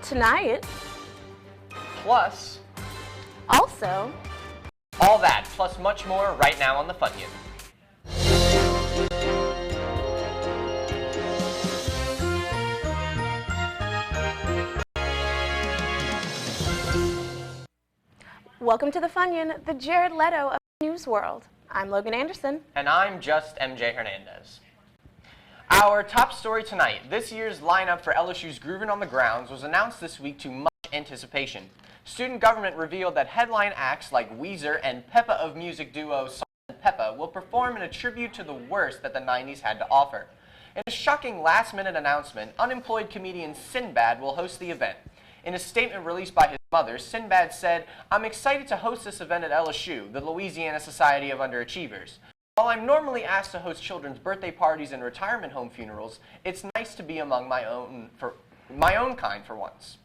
Tonight. Plus. Also. All that, plus much more right now on the Funyon. Welcome to the Funyon, the Jared Leto of the news world. I'm Logan Anderson. And I'm just MJ Hernandez. Our top story tonight, this year's lineup for LSU's Groovin on the Grounds was announced this week to much anticipation. Student government revealed that headline acts like Weezer and Peppa of music duo Salt and Peppa will perform in a tribute to the worst that the 90s had to offer. In a shocking last-minute announcement, unemployed comedian Sinbad will host the event. In a statement released by his mother, Sinbad said, "I'm excited to host this event at LSU, the Louisiana Society of Underachievers. While I'm normally asked to host children's birthday parties and retirement home funerals, it's nice to be among my own kind for once."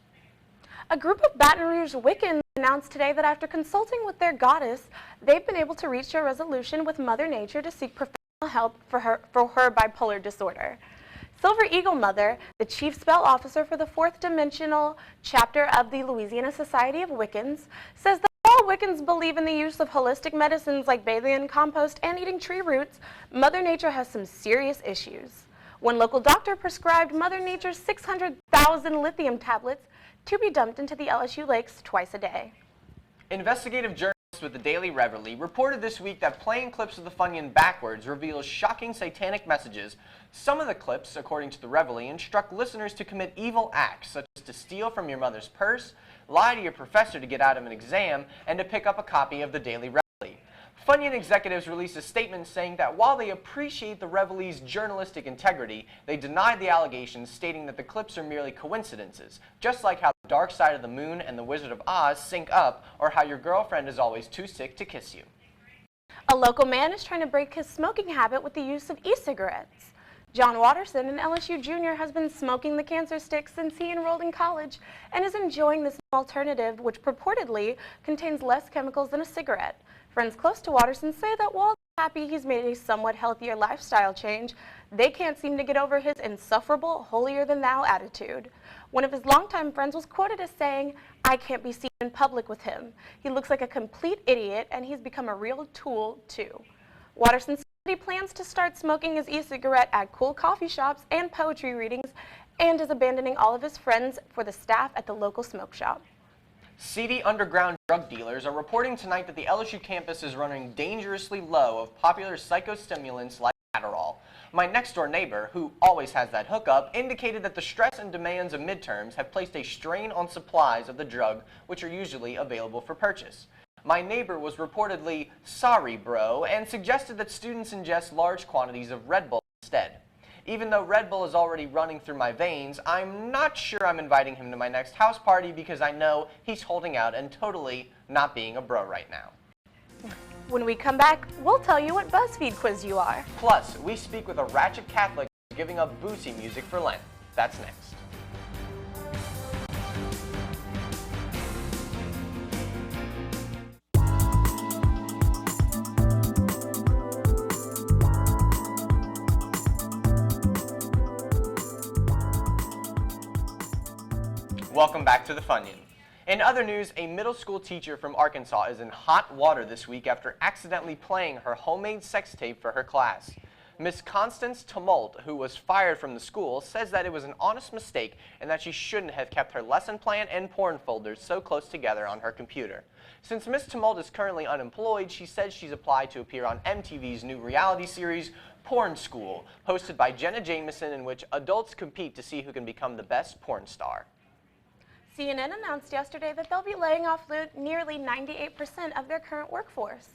A group of Baton Rouge Wiccans announced today that after consulting with their goddess, they've been able to reach a resolution with Mother Nature to seek professional help for her bipolar disorder. Silver Eagle Mother, the chief spell officer for the fourth dimensional chapter of the Louisiana Society of Wiccans, says that while Wiccans believe in the use of holistic medicines like bathing in compost and eating tree roots, Mother Nature has some serious issues. One local doctor prescribed Mother Nature's 600,000 lithium tablets to be dumped into the LSU lakes twice a day. Investigative journalists with the Daily Reveille reported this week that playing clips of the Funyon backwards reveals shocking satanic messages. Some of the clips, according to the Reveille, instruct listeners to commit evil acts, such as to steal from your mother's purse, lie to your professor to get out of an exam, and to pick up a copy of the Daily Reveille. Funyon executives released a statement saying that while they appreciate the Reveille's journalistic integrity, they denied the allegations, stating that the clips are merely coincidences, just like how the dark side of the moon and the Wizard of Oz sync up, or how your girlfriend is always too sick to kiss you. A local man is trying to break his smoking habit with the use of e-cigarettes. John Watterson, an LSU junior, has been smoking the cancer stick since he enrolled in college and is enjoying this alternative, which purportedly contains less chemicals than a cigarette. Friends close to Watterson say that while they're happy he's made a somewhat healthier lifestyle change, they can't seem to get over his insufferable, holier-than-thou attitude. One of his longtime friends was quoted as saying, "I can't be seen in public with him. He looks like a complete idiot, and he's become a real tool, too." Watterson said he plans to start smoking his e-cigarette at cool coffee shops and poetry readings, and is abandoning all of his friends for the staff at the local smoke shop. Seedy underground drug dealers are reporting tonight that the LSU campus is running dangerously low of popular psychostimulants like Adderall. My next-door neighbor, who always has that hookup, indicated that the stress and demands of midterms have placed a strain on supplies of the drug, which are usually available for purchase. My neighbor was reportedly "sorry, bro," and suggested that students ingest large quantities of Red Bull instead. Even though Red Bull is already running through my veins, I'm not sure I'm inviting him to my next house party because I know he's holding out and totally not being a bro right now. When we come back, we'll tell you what BuzzFeed quiz you are. Plus, we speak with a ratchet Catholic who's giving up boozy music for Lent. That's next. Welcome back to the Funyon. In other news, a middle school teacher from Arkansas is in hot water this week after accidentally playing her homemade sex tape for her class. Miss Constance Tumult, who was fired from the school, says that it was an honest mistake and that she shouldn't have kept her lesson plan and porn folders so close together on her computer. Since Miss Tumult is currently unemployed, she says she's applied to appear on MTV's new reality series, Porn School, hosted by Jenna Jameson, in which adults compete to see who can become the best porn star. CNN announced yesterday that they'll be laying off nearly 98% of their current workforce.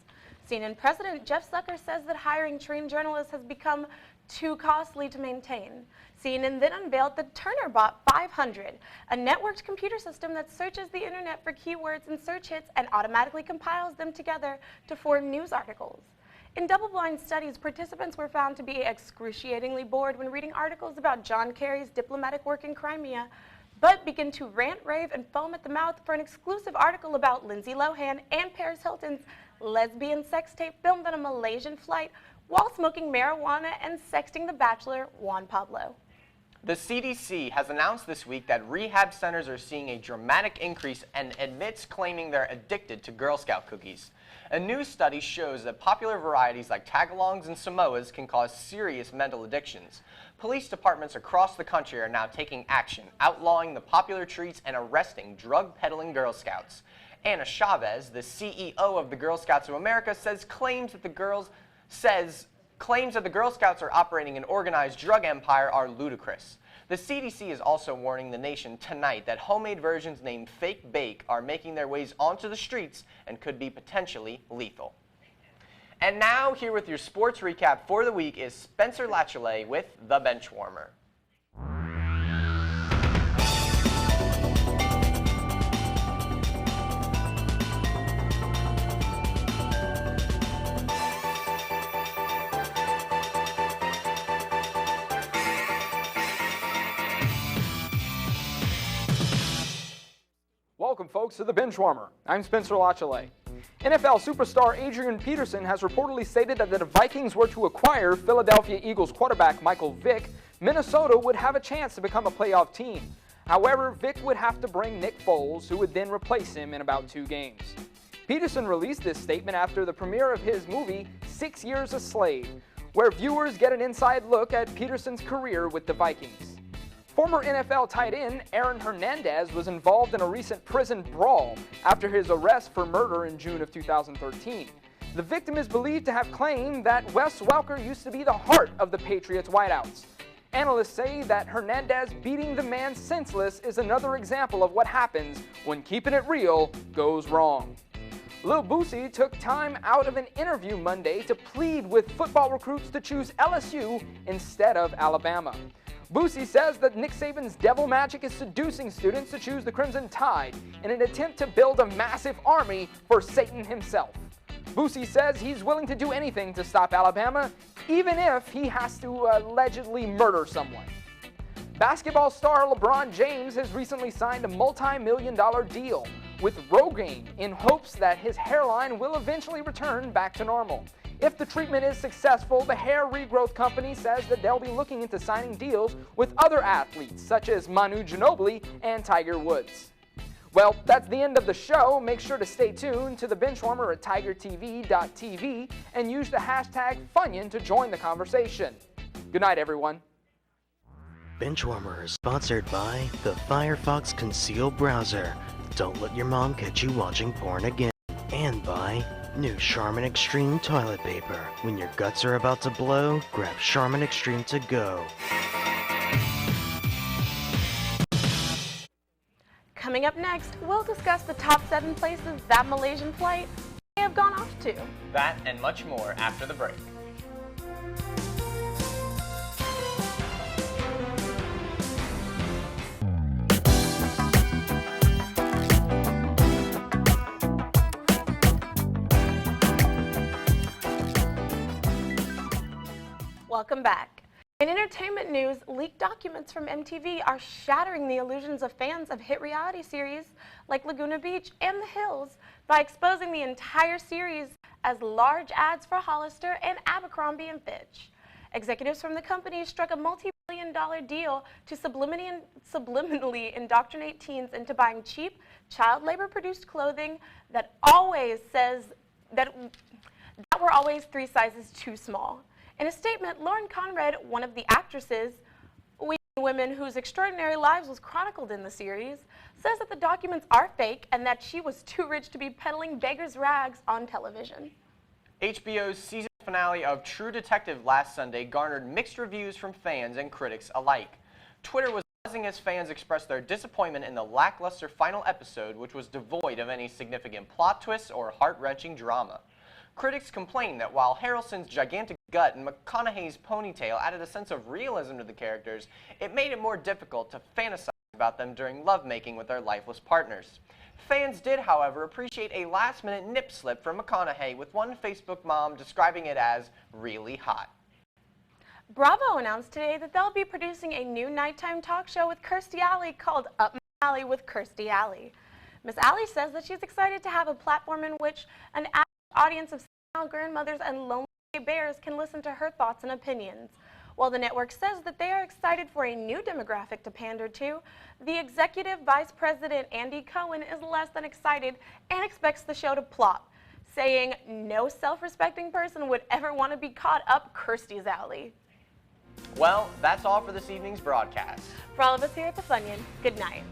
CNN President Jeff Zucker says that hiring trained journalists has become too costly to maintain. CNN then unveiled the TurnerBot 500, a networked computer system that searches the internet for keywords and search hits and automatically compiles them together to form news articles. In double-blind studies, participants were found to be excruciatingly bored when reading articles about John Kerry's diplomatic work in Crimea, but begin to rant, rave, and foam at the mouth for an exclusive article about Lindsay Lohan and Paris Hilton's lesbian sex tape filmed on a Malaysian flight while smoking marijuana and sexting the bachelor Juan Pablo. The CDC has announced this week that rehab centers are seeing a dramatic increase and admits claiming they're addicted to Girl Scout cookies. A new study shows that popular varieties like tagalongs and Samoas can cause serious mental addictions. Police departments across the country are now taking action, outlawing the popular treats and arresting drug-peddling Girl Scouts. Anna Chavez, the CEO of the Girl Scouts of America, claims that the Girl Scouts are operating an organized drug empire are ludicrous. The CDC is also warning the nation tonight that homemade versions named Fake Bake are making their ways onto the streets and could be potentially lethal. And now, here with your sports recap for the week is Spencer Latchelet with The Benchwarmer. Welcome, folks, to The Benchwarmer. I'm Spencer Latchelet. NFL superstar Adrian Peterson has reportedly stated that if the Vikings were to acquire Philadelphia Eagles quarterback Michael Vick, Minnesota would have a chance to become a playoff team. However, Vick would have to bring Nick Foles, who would then replace him in about 2 games. Peterson released this statement after the premiere of his movie 6 Years a Slave, where viewers get an inside look at Peterson's career with the Vikings. Former NFL tight end Aaron Hernandez was involved in a recent prison brawl after his arrest for murder in June of 2013. The victim is believed to have claimed that Wes Welker used to be the heart of the Patriots' wideouts. Analysts say that Hernandez beating the man senseless is another example of what happens when keeping it real goes wrong. Lil Boosie took time out of an interview Monday to plead with football recruits to choose LSU instead of Alabama. Boosie says that Nick Saban's devil magic is seducing students to choose the Crimson Tide in an attempt to build a massive army for Satan himself. Boosie says he's willing to do anything to stop Alabama, even if he has to allegedly murder someone. Basketball star LeBron James has recently signed a multi-million-dollar deal with Rogaine in hopes that his hairline will eventually return back to normal. If the treatment is successful, the hair regrowth company says that they'll be looking into signing deals with other athletes such as Manu Ginobili and Tiger Woods. Well, that's the end of the show. Make sure to stay tuned to the Benchwarmer at tigertv.tv and use the hashtag Funyon to join the conversation. Good night, everyone. Benchwarmer is sponsored by the Firefox Conceal Browser. Don't let your mom catch you watching porn again. And by new Charmin Extreme Toilet Paper. When your guts are about to blow, grab Charmin Extreme to go. Coming up next, we'll discuss the top 7 places that Malaysian flight may have gone off to. That and much more after the break. Welcome back. In entertainment news, leaked documents from MTV are shattering the illusions of fans of hit reality series like Laguna Beach and The Hills by exposing the entire series as large ads for Hollister and Abercrombie & Fitch. Executives from the company struck a multi-billion-dollar deal to subliminally indoctrinate teens into buying cheap, child labor-produced clothing that always says that were always 3 sizes too small. In a statement, Lauren Conrad, one of the actresses, women whose extraordinary lives was chronicled in the series, says that the documents are fake and that she was too rich to be peddling beggar's rags on television. HBO's season finale of True Detective last Sunday garnered mixed reviews from fans and critics alike. Twitter was buzzing as fans expressed their disappointment in the lackluster final episode, which was devoid of any significant plot twists or heart-wrenching drama. Critics complained that while Harrelson's gigantic gut and McConaughey's ponytail added a sense of realism to the characters, it made it more difficult to fantasize about them during lovemaking with their lifeless partners. Fans did, however, appreciate a last-minute nip slip from McConaughey, with one Facebook mom describing it as really hot. Bravo announced today that they'll be producing a new nighttime talk show with Kirstie Alley called Up My Alley with Kirstie Alley. Miss Alley says that she's excited to have a platform in which an audience of senile grandmothers and lonely bears can listen to her thoughts and opinions. While the network says that they are excited for a new demographic to pander to, the executive vice president, Andy Cohen, is less than excited and expects the show to plop, saying no self-respecting person would ever want to be caught up Kirsty's alley. Well, that's all for this evening's broadcast. For all of us here at the Funyon, good night.